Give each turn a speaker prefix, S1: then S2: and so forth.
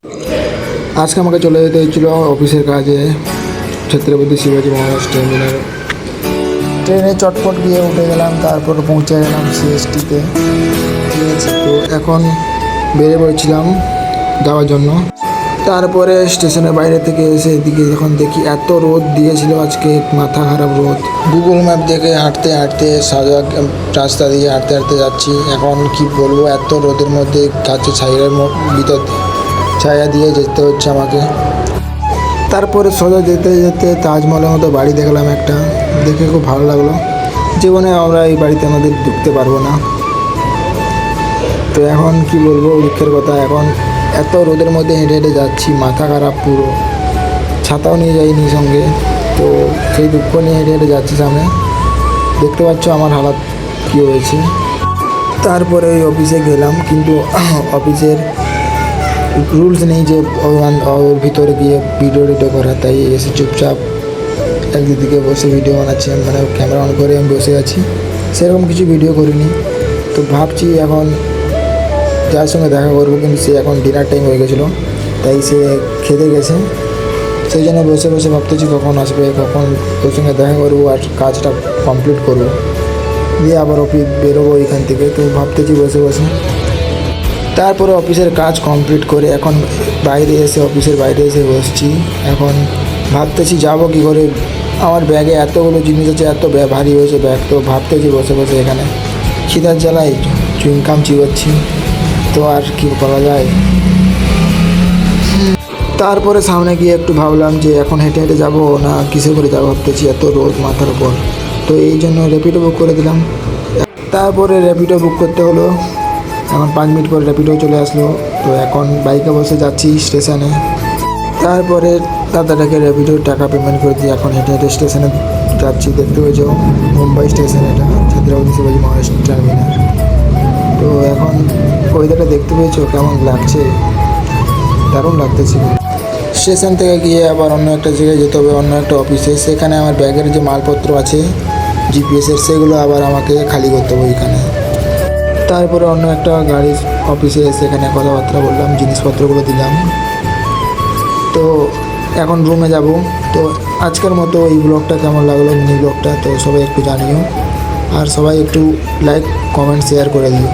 S1: আজকে আমাকে চলে যেতে হয়েছিল অফিসের কাজে ছত্রপতি শিবাজি মহারাজ টার্মিনাল। ট্রেনে চটপট গিয়ে উঠে গেলাম, তারপর পৌঁছে গেলাম সিএসটিতে। ঠিক আছে, তো এখন বেরিয়ে পড়েছিলাম যাওয়ার জন্য। তারপরে স্টেশনের বাইরে থেকে এসে এদিকে যখন দেখি এত রোদ দিয়েছিল আজকে, মাথা খারাপ রোদ। গুগল ম্যাপ দেখে হাঁটতে হাঁটতে সাজা রাস্তা দিয়ে হাঁটতে হাঁটতে যাচ্ছি। এখন কি বলবো, এত রোদের মধ্যে গাছের ছায়ার ভিতর ছায়া দিয়ে যেতে হচ্ছে আমাকে। তারপরে সোজা যেতে যেতে তাজমহলের মতো বাড়ি দেখলাম একটা, দেখে খুব ভালো লাগলো। জীবনে আমরা এই বাড়িতে আমাদের ঢুকতে পারবো না। তো এখন কি বলবো, দুঃখের কথা, এখন এত রোদের মধ্যে হেঁটে হেঁটে যাচ্ছি, মাথা খারাপ পুরো। ছাতাও নিয়ে যাইনি সঙ্গে, তো সেই দুঃখ নিয়ে হেঁটে হেঁটে যাচ্ছি সামনে। দেখতে পাচ্ছ আমার হালাত কী হয়েছে। তারপরে ওই অফিসে গেলাম, কিন্তু অফিসের রুলস নেই যে ওর ভিতরে গিয়ে ভিডিও টিডিও করা, তাই এসে চুপচাপ একদিকে বসে ভিডিও বানাচ্ছি। মানে ক্যামেরা অন করে আমি বসে আছি, সেরকম কিছু ভিডিও করিনি। তো ভাবছি এখন যার সঙ্গে দেখা করবো, কিন্তু সে এখন ডিনার টাইম হয়ে গেছিলো, তাই সে খেতে গেছে। সেই জন্য বসে বসে ভাবতেছি কখন আসবে, কখন ওর সঙ্গে দেখা করবো আর কাজটা কমপ্লিট করবো, দিয়ে আবার অফিস বেরোবো এখান থেকে। তো ভাবতেছি বসে বসে। তারপরে অফিসের কাজ কমপ্লিট করে এখন অফিসের বাইরে এসে বসছি। এখন ভাবতেছি যাবো কী করে, আমার ব্যাগে এতগুলো জিনিস আছে, এত ভারী হয়েছে ব্যাগ। তো ভাবতেছি বসে বসে এখানে খিদার জ্বালায় চুইংকাম চিবোচ্ছি, তো আর কি করা যায়। তারপরে সামনে গিয়ে একটু ভাবলাম যে এখন হেঁটে হেঁটে যাবো না কিসে করে যাবো, ভাবতেছি এত রোদ মাথার উপর। তো এই জন্য র্যাপিডো বুক করে দিলাম। তারপরে র্যাপিডো বুক করতে হলো, এখন 5 মিনিট পরে র্যাপিডো চলে আসলো। তো এখন বাইকে বসে যাচ্ছি স্টেশনে। তারপরে দাদাটাকে র্যাপিডোর টাকা পেমেন্ট করে দিয়ে এখন হেঁটে হেঁটে স্টেশনে যাচ্ছি। দেখতে পেয়েছো মুম্বাই স্টেশন, এটা ছত্রপতি শিবাজি মহারাজ টার্মিনাল। তো এখন ওয়েদারটা দেখতে পেয়েছো কেমন লাগছে, দারুণ লাগতেছিল। স্টেশন থেকে গিয়ে আবার অন্য একটা জায়গায় যেতে হবে, অন্য একটা অফিসে। সেখানে আমার ব্যাগের যে মালপত্র আছে জিপিএসের, সেগুলো আবার আমাকে খালি করতে হবে ওইখানে। তারপরে অন্য একটা গাড়ির অফিসে সেখানে কথাবার্তা বললাম, জিনিসপত্রগুলো দিলাম। তো এখন রুমে যাব। তো আজকের মতো এই ব্লগটা কেমন লাগলো, মিনি ব্লগটা, তো সবাই একটু জানিও, আর সবাই একটু লাইক কমেন্ট শেয়ার করে দিও।